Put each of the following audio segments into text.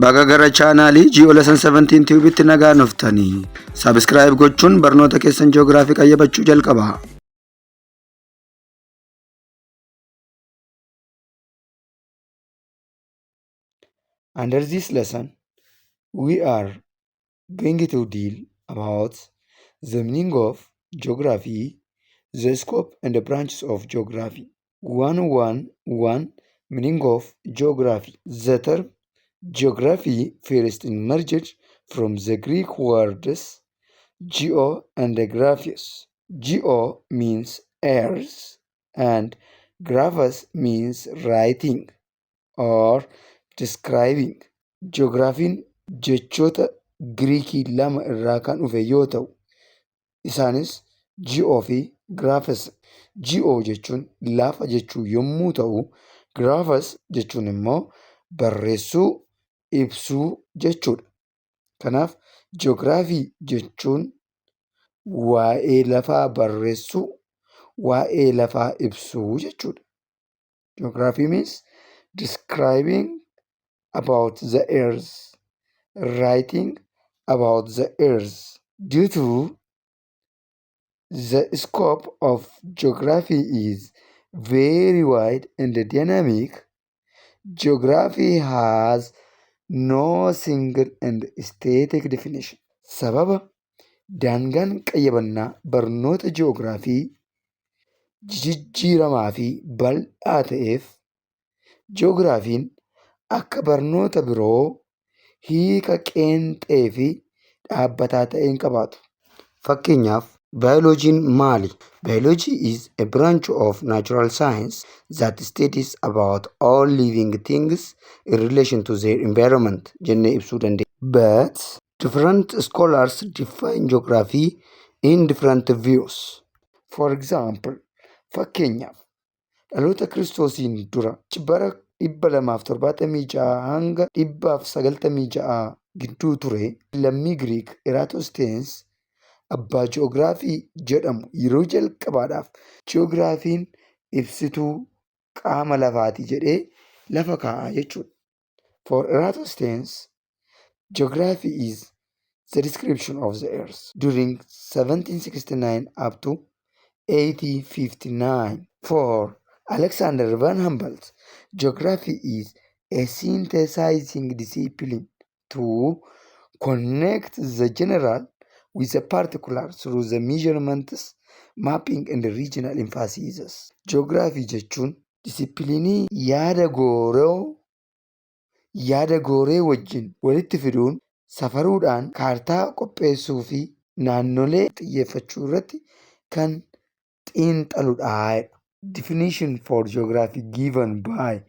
Baga gara chaanaalii Ji'oolessan 17 tiiviitti nagaan dhuftanii sabiskiraayib gochuun barnoota keessan ji'oogiraafii qayyabachuu jalqaba. Under this lesson, we are going to deal about the meaning of geography, the scope and the branches of geography. 1.1.1 Meaning of geography. The term geography first emerged from the Greek words geo and graphos. Geo means earth and graphos means writing or describing. Geographiin jechoota Giriikii lama irraa kan dhufe yoo ta'u, isaanis geo fi graphos. Geo jechuun lafa jechuu yommuu ta'u, graphos jechuun immoo barreessuu, ibsuu jechuudha. Kanaaf ji'oogiraafii jechuun waa'ee lafaa barreessuu, waa'ee lafaa ibsuu jechuudha. Geography means describing about the earth, writing about the earth. Due to the scope of geography is very wide and dynamic, geography has no single and static definition. Sababa daangaan qayyabannaa barnoota ji'oogiraafii jijjiiramaa fi bal'aa ta'eef, ji'oogiraafiin akka barnoota biroo hiika qeenxee fi dhaabbataa ta'e hin qabaatu. Fakkeenyaaf, baayoloojiin maali? Biology is a branch of natural science that studies about all living things in relation to their environment jennee ibsuu dandeenya. But different scholars define geography in different views. For example, fakkeenyaaf dhaloota kiristoosiin dura bara 276 hanga 196 gidduu ture lammii Giriik Eraatosthenes abbaa ji'oogiraafii jedhamu yeroo jalqabaadhaaf ji'oogiraafiin ibsituu qaama lafaati jedhee lafa kaa'aa jechuudha. For Eratosthenes, geography is the description of the earth during 1769 up to 1859. For Alexander van Humboldt, geography is a synthesizing discipline to connect the general with the particular through the measurements, mapping and regional emphases. Geography jechuun disipiliinii yaada gooree wajjin walitti fiduun safaruudhaan kaartaa qopheessuu fi naannolee xiyyeeffachuu irratti kan xiinxaludha. Definition for geography given by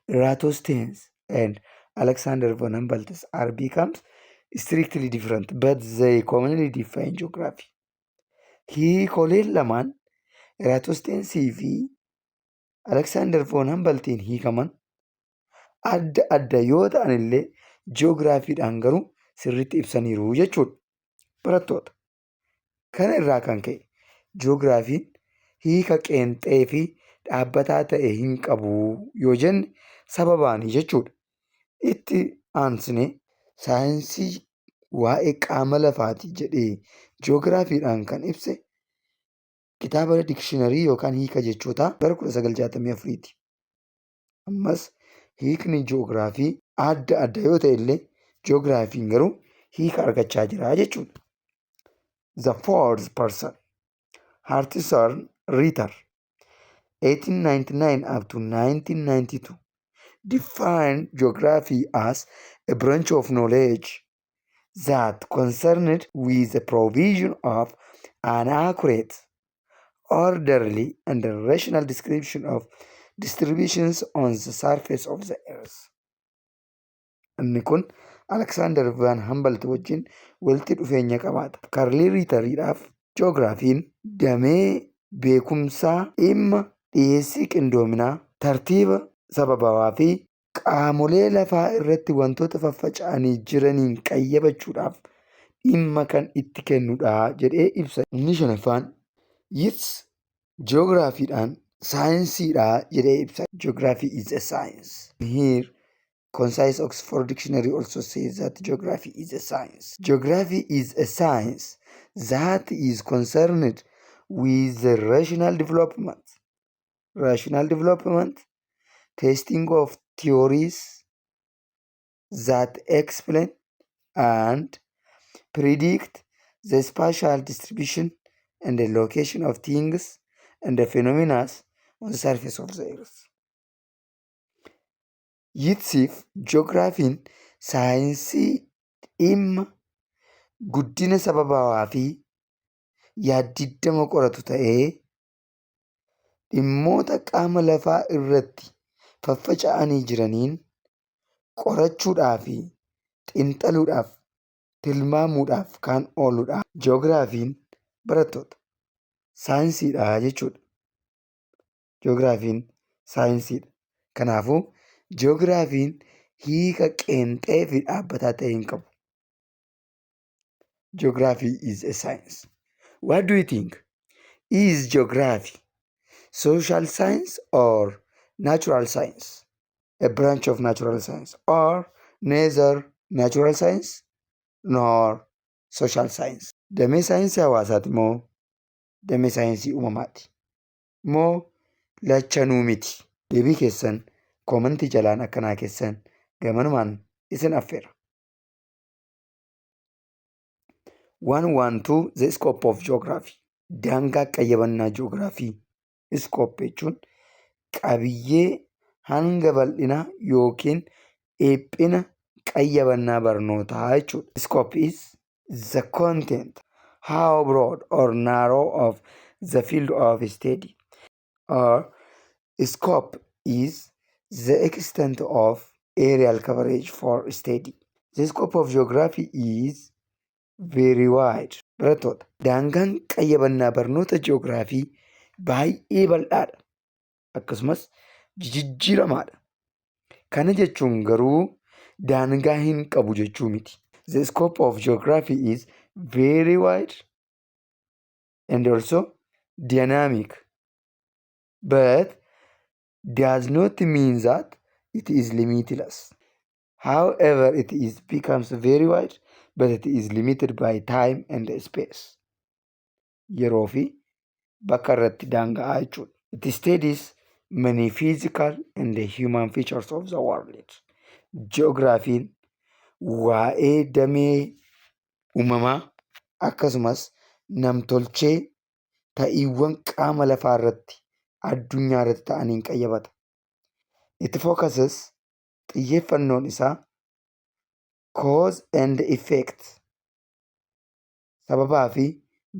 Eratosthenes and Alexander von Humboldt are becomes strictly different, but they commonly define geography. Hiikoleen lamaan Eratosthenesii fi Alexander von Humboldtiin hiikaman adda adda yoo ta'an illee ji'oogiraafiidhaan garuu sirriitti ibsaniiru jechuudha. Barattoota kana irraa kan ka'e ji'oogiraafiin hiika qeenxee fi dhaabbataa ta'e hin qabu yoo jenne sababaani jechuudha. Itti aansine saayinsii waa'ee qaama lafaati jedhee ji'oogiraafiidhaan kan ibse kitaaba dikshiinarii yookaan hiika jechootaa bara 1964ti. Ammas hiikni ji'oogiraafii adda adda yoo ta'e illee ji'oogiraafiin garuu hiika argachaa jira jechuudha. The fourth person, Hartison Ritter, 1899 up to 1992, defined geography as a branch of knowledge that concerned with the provision of an accurate, orderly and rational description of distributions on the surface of the earth. Inni kun Alexander van Humboldt wajjin walitti dhufeenya qabaata. Karl Ritteriidhaaf ji'oogiraafiin damee beekumsaa dhimma dhiyeessii qindoominaa, tartiiba sababawaa fi qaamolee lafaa irratti wantoota faffaca'anii jiraniin qayyabachuudhaaf dhimma kan itti kennudha jedhee ibsa. Inni shanaffaan Yeats ji'oogiraafiidhaan saayinsiidha jedhee ibsa. Geography is a science. Here Concise Oxford Dictionary also says that geography is a science. Geography is a science that is concerned with the rational development, testing of theories that explain and predict the spatial distribution and the location of things and the phenomena on the surface of the earth. Yitsiif ji'oogiraafiin saayinsii dhimma guddina sababawaa fi yaaddiddama qoratu ta'ee dhimmoota qaama lafaa irratti faffaca'anii jiraniin qorachuudhaa fi xiinxaluudhaaf tilmaamuudhaaf kan ooludha. Ji'oogiraafiin barattoota saayinsiidha jechuudha. Ji'oogiraafiin saayinsiidha. Kanaafuu ji'oogiraafiin hiika qeenxee fi dhaabbataa ta'e hin qabu. Geography is a science. What do you think? Is geography social science or natural science? A branch of natural science, or neither natural science nor social science? Damee saayinsii hawaasaati moo damee saayinsii uumamaati? Moo lachanuu miti? Deebii keessan koomentii jalaan akkanaa keessan gamanumaan isin affeera. 112 The scope of geography. Daangaa qayyabannaa ji'oogiraafii. Scope jechuun qabiyyee hanga bal'inaa yookiin dhiphina qayyabannaa barnootaa jechuudha. Scope is the content, how broad or narrow of the field of study. Or scope is the extent of aerial coverage for study. The scope of geography is very wide. Barattoota, daangaan qayyabannaa barnoota ji'oogiraafii baay'ee bal'aadha. Akkasumas jijjiiramaadha. Kana jechuun garuu daangaa hin qabu jechuu miti. The scope of geography is very wide and also dynamic, but does not mean that it is limitless. However, it becomes very wide, but it is limited by time and space. Yeroo fi bakka irratti daanga'aa jechuudha. It studies many physical and human features of the world. Ji'oogiraafiin waa'ee damee uumamaa akkasumas namtolchee ta'iiwwan qaama lafaa irratti addunyaa irratti ta'aniin qayyabata. It focuses xiyyeeffannoon isaa cause and effect, sababaa fi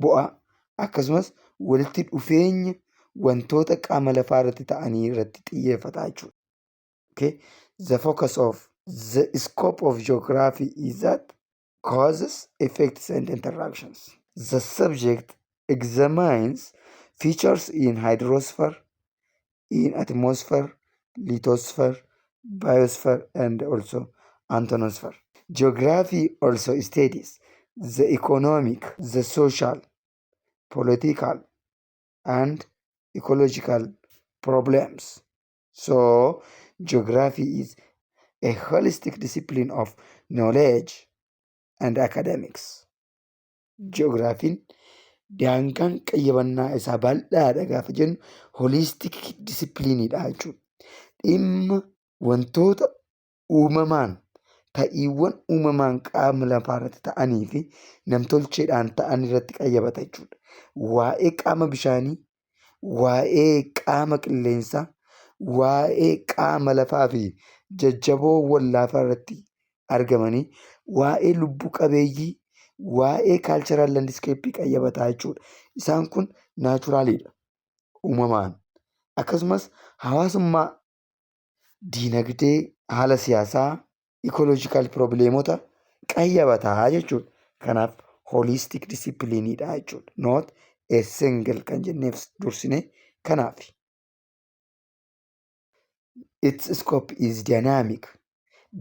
bu'aa akkasumas walitti dhufeenya wantoota qaama lafaa irratti ta'anii irratti xiyyeeffata jechuudha. Okay? The focus of the scope of geography is that causes, effects and interactions. The subject examines features in hydrosphere, in atmosphere, lithosphere, biosphere and also atmosphere. Geography also studies the economic, the social, political and ecological problems. So geography is a holistic discipline of knowledge and academics. Geographiin daangaan qayyabannaa isaa bal'aadha gaafa jennu holistic disciplineidha jechuudha. Dhimma wantoota uumamaan ta'iiwwan uumamaan qaama lafaa irratti ta'anii fi namtolcheedhaan ta'an irratti qayyabata jechuudha. Waa'ee qaama bishaanii, waa'ee qaama qilleensaa, waa'ee qaama lafaa fi jajjaboowwan lafaa irratti argamanii, waa'ee lubbuu qabeeyyii, waa'ee kaalcharaal landskeeppii qayyabataa jechuudha. Isaan kun naachuraaliidha uumamaan. Akkasumas hawaasummaa, diinagdee, haala siyaasaa, ecological probleemota qayyabataa jechuudha. Kanaaf holistic disciplineidha jechuudha. Not a single kan jenneef dursine kanaaf. Its scope is dynamic.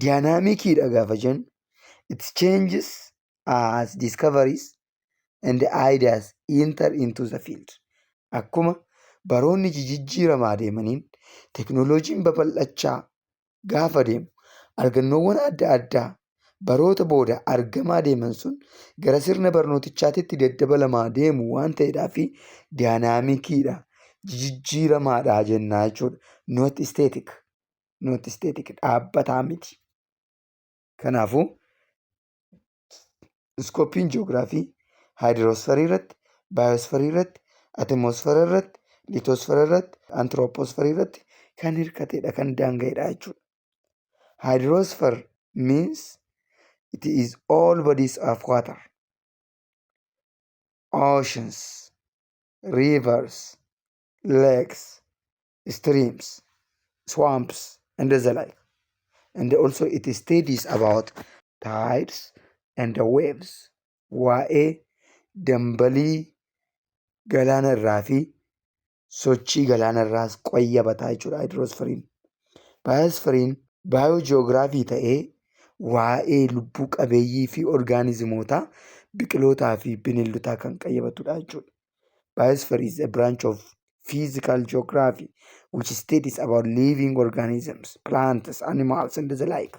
Dynamicidha gaafa jennu it changes as discoveries and ideas enter into the field. Akkuma baroonni jijjiiramaa deemaniin teknooloojiin babal'achaa gaafa deemu Argannoowwan adda addaa baroota booda argamaa deeman sun gara sirna barnootichaatitti daddabalamaa deemu waan ta'eedhaaf daayinaamikiidha. Jijjiiramaadha jennaa jechuudha. Not static. Not static. Dhaabbataa miti. Kanaafuu iskooppiin ji'oogiraafii haayidroosferii irratti, baayosferii irratti, atoomosferii irratti, liitosferii irratti, antirooposferii irratti kan hirkateedha, kan daanga'eedha jechuudha. Hydrosphere means it is all bodies of water, oceans, rivers, lakes, streams, swamps, and the like. And also it studies about tides and the waves. Waa'ee dambalii galaana irraa fi sochii galaana irraas qoyyabataa jechuudha hydrosferiin. Baayosferiin baayooji'oogiraafii ta'ee waa'ee lubbuu qabeeyyii fi orgaanizimootaa biqilootaa fi bineeldotaa kan qayyabatudha jechuudha. Biosphere is a branch of physical geography which studies about living organisms, plants, animals, and the like.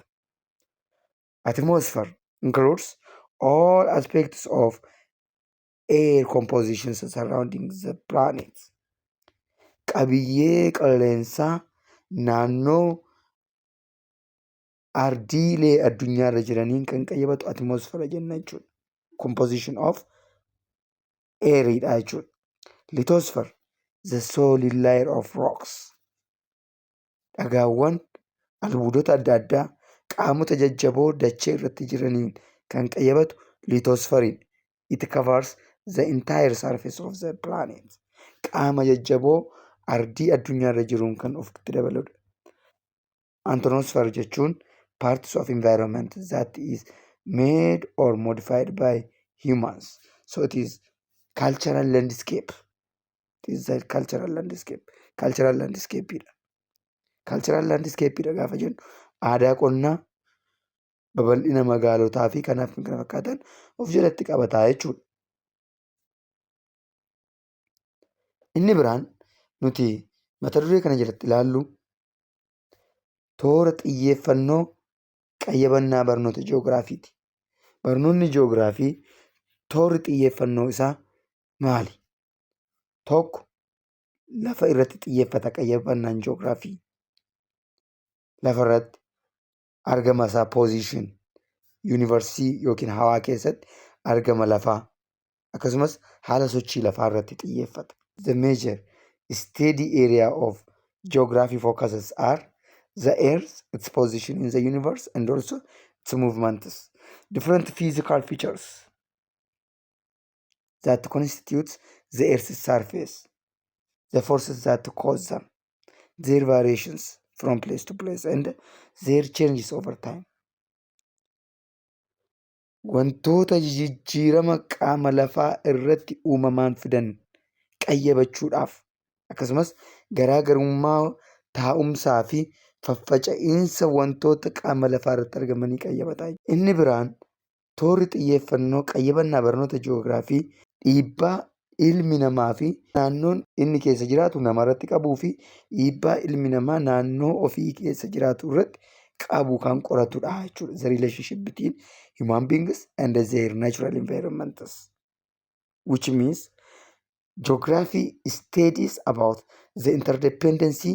Atmosphere includes all aspects of air composition surrounding the planet. Qabiyyee qilleensaa naannoo ardiilee addunyaarra jiraniin kan qayyabatu atmosphere jenna jechuudha. Composition of airiidha jechuudha. Lithosphere the solid layer of rocks. Dhagaawwan albuudota adda addaa qaamota jajjaboo dachee irratti jiraniin kan qayyabatu lithospherein. It covers the entire surface of the planet. Qaama jajjaboo ardii addunyaarra jiruun kan ofitti dabaludha. Anthroposphere jechuun parts of environment that is made or modified by humans. So it is cultural landscape. It is the cultural landscape. Cultural landscape dha. Cultural landscape dha gaafa jennu aadaa qonnaa, babal'ina magaalotaa fi kanaaf kan kana fakkaatan of jalatti qabataa jechuudha. Inni biraan nuti mata duree kana jalatti ilaallu toora xiyyeeffannoo qayyabannaa barnoota ji'oogiraafiiti. Barnoonni ji'oogiraafii toorri xiyyeeffannoo isaa maali? Tokko lafa irratti xiyyeeffata qayyabannaan ji'oogiraafii. Lafa irratti argama isaa position yuunivarsiitii yookiin hawaa keessatti argama lafaa akkasumas haala sochii lafaa irratti xiyyeeffata. The major study area of geography focuses are the earth, its position in the universe, and also its movements. Different physical features that constitutes the earth's surface, the forces that cause them, their variations from place to place, and their changes over time. Wantoota jijjiirama qaama lafaa irratti uumamaan fidan qayyabachuudhaaf akkasumas garaagarummaa taa'umsaa fi faffaca'iinsa wantoota qaama lafaa irratti argamanii qayyabataa. Inni biraan toorri xiyyeeffannoo qayyabannaa barnoota ji'oogiraafii dhiibbaa ilmi namaa fi naannoon inni keessa jiraatu namarratti qabuu fi dhiibbaa ilmi namaa naannoo ofii keessa jiraatu irratti qabu kan qoratudha jechuudha. The relationship between human beings and their natural environments, which means geography studies about the interdependency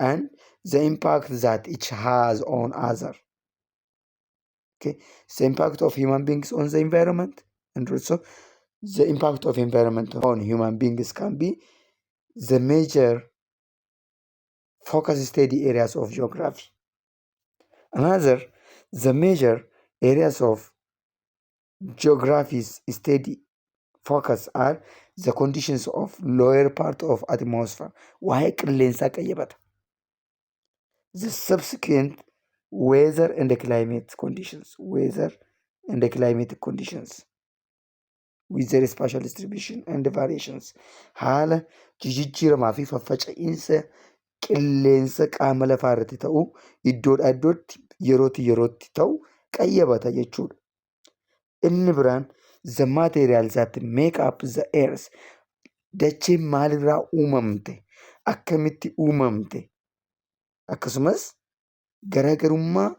and the impact that each has on other. Okay, the impact of human beings on the environment and also the impact of environment on human beings can be the major focus study areas of geography. Another, the major areas of geography's study focus are the conditions of lower part of atmosphere. Waa'ee qilleensaa qayyabata. The subsequent weather and the climate conditions. Weather and the climatic conditions with their spatial distribution and the variations. Haala jijjiiramaa fi faffaca'iinsa qilleensa qaama lafaa irratti ta'u iddoodhaa iddootti yerootti ta'u qayyabata jechuudha. Inni biraan the materials that make up the earth. Dacheen maalirraa uumamte? Akkamitti uumamte? Akkasumas garaagarummaa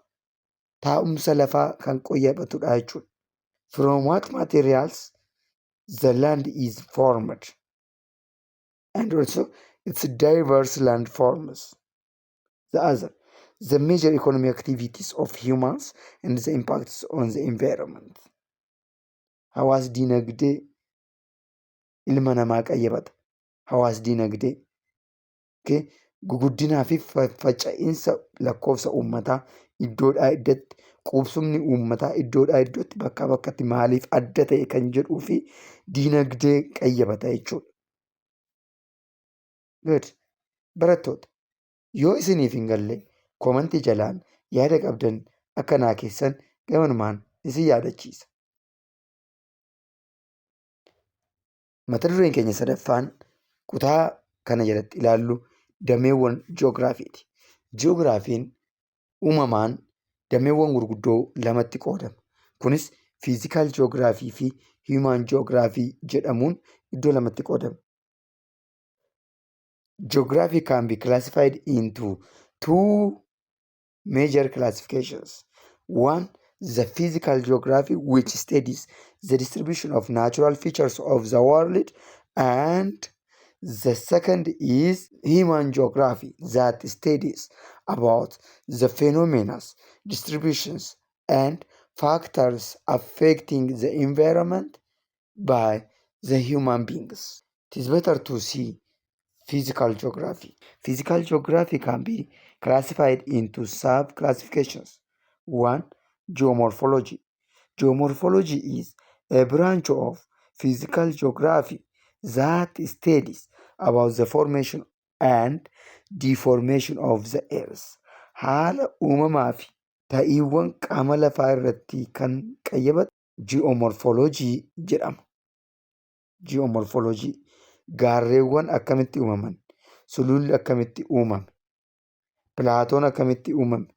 taa'umsa lafaa kan qayyabatudha jechuudha. From what materials the land is formed and also its diverse landforms. The other, the major economic activities of humans and the impacts on the environment. Hawaas dinagdee ilma namaa qayyabata. Hawaas dinagdee guguddinaa fi faca'insa lakkoofsa uummataa iddoodhaa iddatti, qubsumni uummataa iddoodhaa iddootti bakkaa bakkatti maaliif adda ta'e kan jedhuu fi dinagdee qayyabata jechuudha. Good. Barattoota, yoo isiniif hin galle komantii jalaan yaada qabdan akka naa keessan gamanumaan isin yaadachiisa. Mata dureen keenya sadaffaan kutaa kana jalatti ilaallu dameewwan ji'oogiraafiiti. Ji'oogiraafiin uumamaan dameewwan gurguddoo lamatti qoodama. Kunis fiizikaal ji'oogiraafii fi hiimaan ji'oogiraafii jedhamuun iddoo lamatti qoodama. Geography can be classified into two major classifications. One, the physical geography, which studies the distribution of natural features of the world, and the second is human geography, that studies about the phenomena, distributions, and factors affecting the environment by the human beings. It is better to see physical geography. Physical geography can be classified into sub-classifications. One, geomorphology. Geomorphology is a branch of physical geography that studies about the formation and deformation of the earth. Haala uumamaa fi ta'iiwwan qaama lafaa irratti kan qayyabatu geomorphology jedhama. Geomorphology gaarreewwan akkamitti uumaman, sululli akkamitti uumame, pilaatoon akkamitti uumame,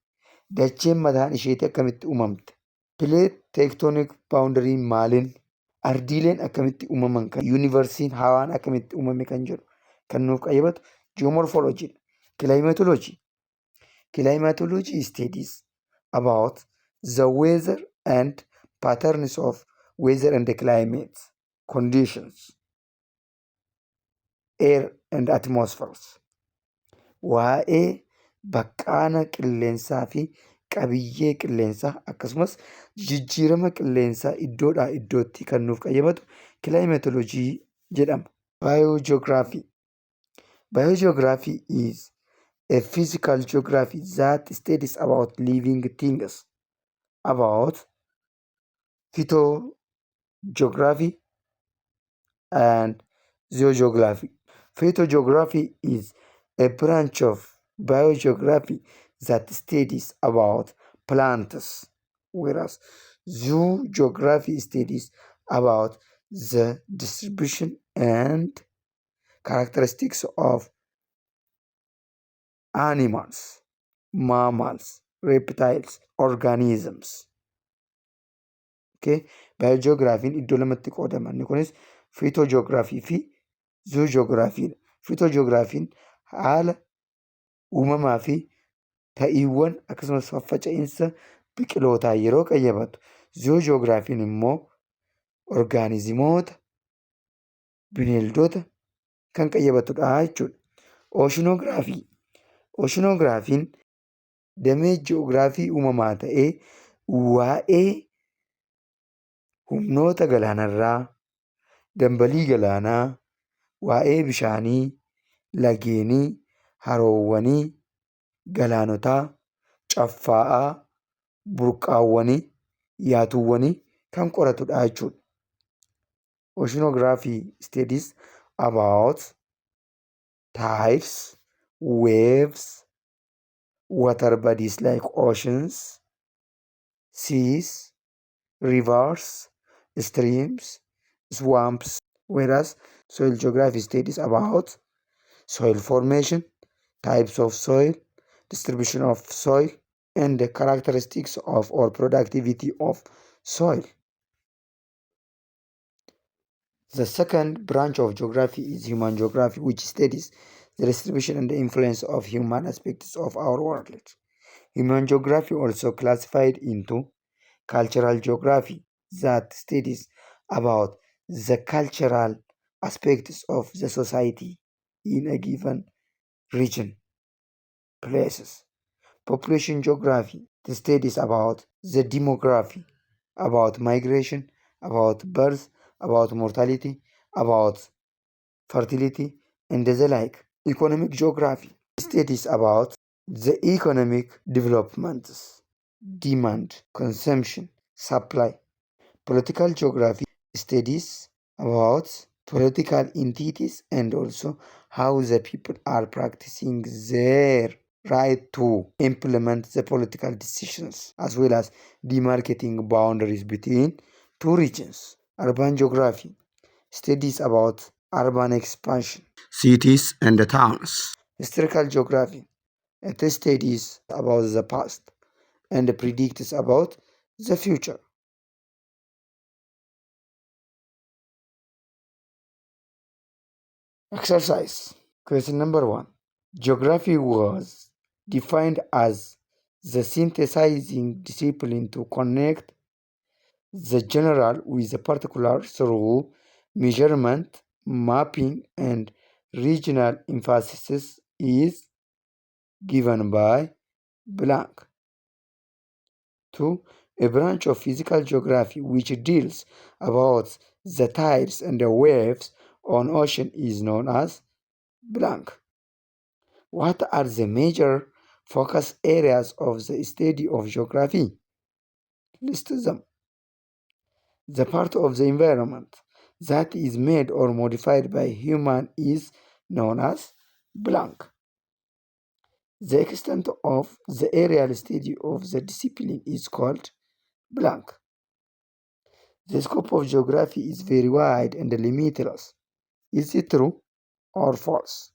dacheen mataan isheetii akkamitti uumamte, pileet teektooniik baawundariin maaliin, ardiileen akkamitti uumaman, kan yuunivarsiin hawaan akkamitti uumame kan jedhu kan nuuf qayyabatu geomorphology. Climatology. Climatology studies about the weather and patterns of weather and climate conditions, air and atmospheres. Waa'ee baqqaana qilleensaa fi qabiyyee qilleensaa akkasumas jijjiirama qilleensaa iddoodhaa iddootti kan nuuf qayyabatu climatology jedhama. Biogeography. Biogeography is a physical geography that studies about living things, about phytogeography and zoogeography. Phytogeography is a branch of biogeography that studies about plants, whereas zoogeography studies about the distribution and characteristics of animals, mammals, reptiles, organisms. Biogeographiin iddoo lamatti qoodama. Inni kunis phytogeography fi zoogeographiidha. Phytogeographiin haala uumamaa fi ta'iiwwan akkasumas faffaca'insa biqilootaa yeroo qayyabatu, zoogeographiin immoo orgaanizimoota, bineeldota kan qayyabatudha jechuudha. Oceanography. Oceanographiin damee ji'oogiraafii uumamaa ta'ee waa'ee humnoota galaanarraa, dambalii galaanaa, waa'ee bishaanii, lageenii, haroowwanii, galaanotaa, caffaa'aa, burqaawwanii, yaatuuwwanii kan qoratudha jechuudha. Oceanography studies about tides, waves, water bodies like oceans, seas, rivers, streams, swamps, whereas soil geography studies about soil formation, types of soil, distribution of soil, and the characteristics of or productivity of soil. The second branch of geography is human geography, which studies the distribution and the influence of human aspects of our world. Human geography also classified into cultural geography that studies about the cultural aspects of the society in a given region, places. Population geography, the studies about the demography, about migration, about birth, about mortality, about fertility, and the like. Economic geography, studies about the economic developments, demand, consumption, supply. Political geography, studies about political entities and also how the people are practicing their right to implement the political decisions, as well as demarcating boundaries between two regions. Urban geography, studies about urban expansion, cities and the towns. Historical geography, it studies about the past and predicts about the future. Exercise. Question number 1. Geography was defined as the synthesizing discipline to connect the general with the particular through measurement, mapping, and regional emphasis is given by blank. 2. A branch of physical geography which deals about the tides and the waves on ocean is known as blank. What are the major focus areas of the study of geography? List them. The part of the environment that is made or modified by human is known as blank. The extent of the aerial study of the discipline is called blank. The scope of geography is very wide and limitless. Is it true or false?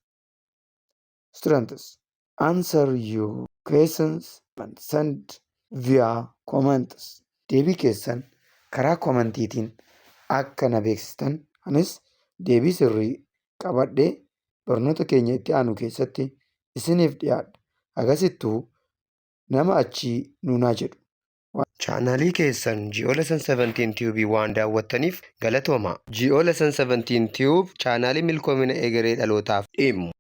Students, answer your questions and send via comments. Deebii keessan karaa komantiitiin akka na beeksistan anis deebii sirrii qabadhee barnoota keenya itti aanu keessatti isiniif dhiyaadha. Agasittuu nama achii nuunaa jedhu. Chaanaalii keessan Ji'oo Lesson 17 Tiyuubii waan daawwattaniif galatoomaa. Ji'oo Lesson 17 Tiyuub chaanaalii milkoomina egeree dhalootaaf dhimmu.